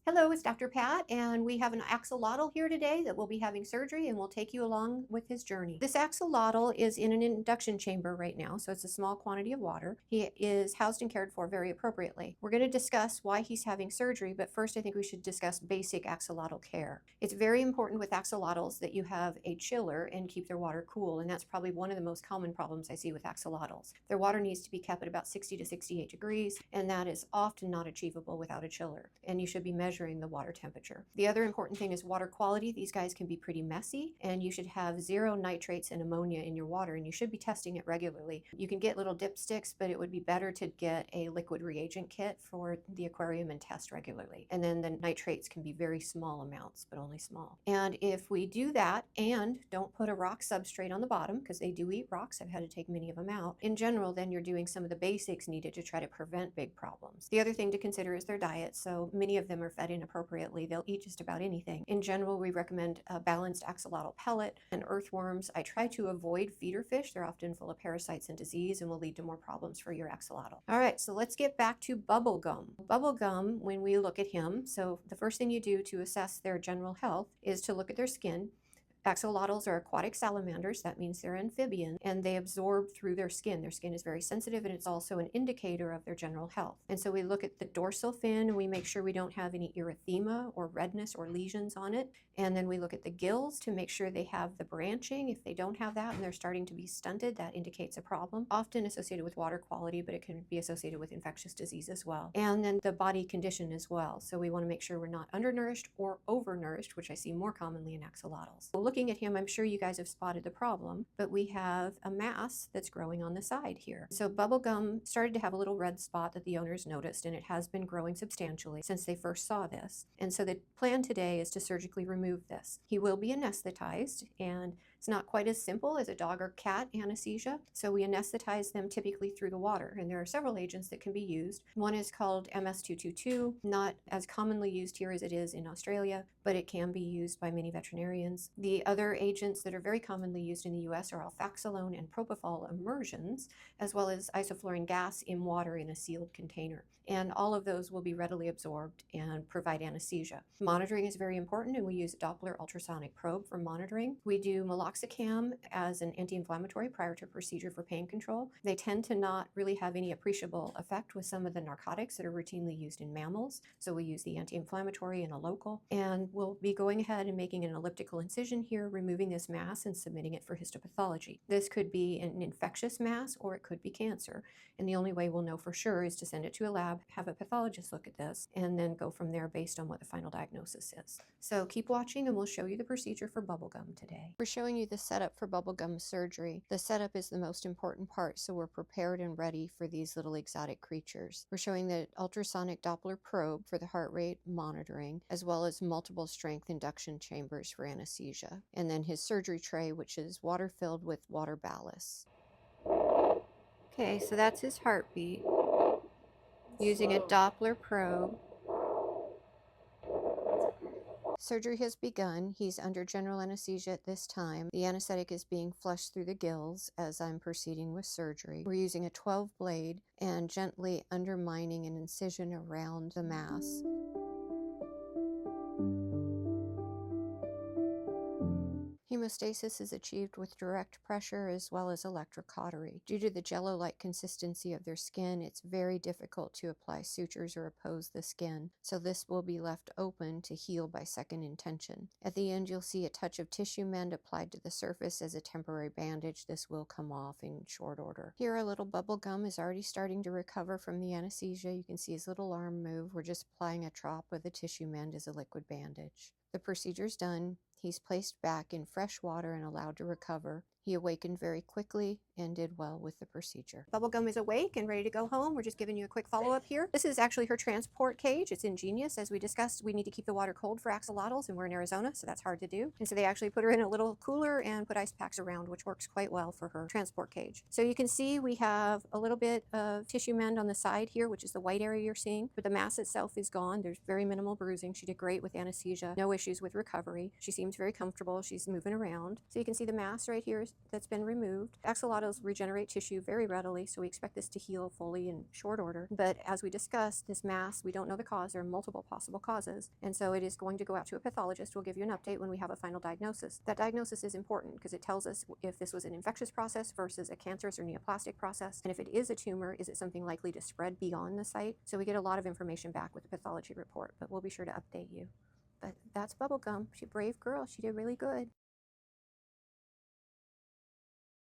Hello, it's Dr. Pat, and we have an axolotl here today that will be having surgery, and we'll take you along with his journey. This axolotl is in an induction chamber right now, so it's a small quantity of water. He is housed and cared for very appropriately. We're going to discuss why he's having surgery, but first I think we should discuss basic axolotl care. It's very important with axolotls that you have a chiller and keep their water cool, and that's probably one of the most common problems I see with axolotls. Their water needs to be kept at about 60 to 68 degrees, and that is often not achievable without a chiller, and you should be measuring the water temperature. The other important thing is water quality. These guys can be pretty messy, and you should have 0 nitrates and ammonia in your water, and you should be testing it regularly. You can get little dipsticks, but it would be better to get a liquid reagent kit for the aquarium and test regularly. And then the nitrates can be very small amounts, but only small. And if we do that and don't put a rock substrate on the bottom, because they do eat rocks, I've had to take many of them out, in general, then you're doing some of the basics needed to try to prevent big problems. The other thing to consider is their diet. So many of them are fed inappropriately. They'll eat just about anything. In general, we recommend a balanced axolotl pellet and earthworms. I try to avoid feeder fish. They're often full of parasites and disease and will lead to more problems for your axolotl. All right, so let's get back to bubblegum. Bubblegum, when we look at him, so the first thing you do to assess their general health is to look at their skin. Axolotls are aquatic salamanders. That means they're amphibians, and they absorb through their skin. Their skin is very sensitive, and it's also an indicator of their general health. And so we look at the dorsal fin, and we make sure we don't have any erythema or redness or lesions on it. And then we look at the gills to make sure they have the branching. If they don't have that and they're starting to be stunted, that indicates a problem, often associated with water quality, but it can be associated with infectious disease as well. And then the body condition as well. So we want to make sure we're not undernourished or overnourished, which I see more commonly in axolotls. Looking at him, I'm sure you guys have spotted the problem, but we have a mass that's growing on the side here. So bubblegum started to have a little red spot that the owners noticed, and it has been growing substantially since they first saw this. And so the plan today is to surgically remove this. He will be anesthetized, and it's not quite as simple as a dog or cat anesthesia. So we anesthetize them typically through the water, and there are several agents that can be used. One is called MS-222, not as commonly used here as it is in Australia, but it can be used by many veterinarians. The other agents that are very commonly used in the US are alfaxolone and propofol immersions, as well as isoflurane gas in water in a sealed container. And all of those will be readily absorbed and provide anesthesia. Monitoring is very important, and we use a Doppler ultrasonic probe for monitoring. We do meloxicam as an anti-inflammatory prior to procedure for pain control. They tend to not really have any appreciable effect with some of the narcotics that are routinely used in mammals. So we use the anti-inflammatory in a local, and we'll be going ahead and making an elliptical incision here, removing this mass and submitting it for histopathology. This could be an infectious mass or it could be cancer. And the only way we'll know for sure is to send it to a lab, have a pathologist look at this, and then go from there based on what the final diagnosis is. So keep watching, and we'll show you the procedure for bubblegum today. We're showing you the setup for bubblegum surgery. The setup is the most important part, so we're prepared and ready for these little exotic creatures. We're showing the ultrasonic Doppler probe for the heart rate monitoring, as well as multiple strength induction chambers for anesthesia, and then his surgery tray, which is water filled with water ballast. Okay, so that's his heartbeat using a Doppler probe. Surgery has begun. He's under general anesthesia at this time. The anesthetic is being flushed through the gills as I'm proceeding with surgery. We're using a 12 blade and gently undermining an incision around the mass. Hemostasis is achieved with direct pressure as well as electrocautery. Due to the jello-like consistency of their skin, it's very difficult to apply sutures or oppose the skin, so this will be left open to heal by second intention. At the end, you'll see a touch of tissue mend applied to the surface as a temporary bandage. This will come off in short order. Here, our little bubblegum is already starting to recover from the anesthesia. You can see his little arm move. We're just applying a drop of the tissue mend as a liquid bandage. The procedure's done. He's placed back in fresh water and allowed to recover. He awakened very quickly and did well with the procedure. Bubblegum is awake and ready to go home. We're just giving you a quick follow-up here. This is actually her transport cage. It's ingenious. As we discussed, we need to keep the water cold for axolotls, and we're in Arizona, so that's hard to do. And so they actually put her in a little cooler and put ice packs around, which works quite well for her transport cage. So you can see we have a little bit of tissue mend on the side here, which is the white area you're seeing, but the mass itself is gone. There's very minimal bruising. She did great with anesthesia. No issues with recovery. She seems very comfortable. She's moving around. So you can see the mass right here that's been removed. Axolotls regenerate tissue very readily, so we expect this to heal fully in short order. But as we discussed, this mass, we don't know the cause. There are multiple possible causes, and so it is going to go out to a pathologist. We'll give you an update when we have a final diagnosis. That diagnosis is important because it tells us if this was an infectious process versus a cancerous or neoplastic process, and if it is a tumor, is it something likely to spread beyond the site? So we get a lot of information back with the pathology report, but we'll be sure to update you. But that's Bubblegum. She's a brave girl. She did really good.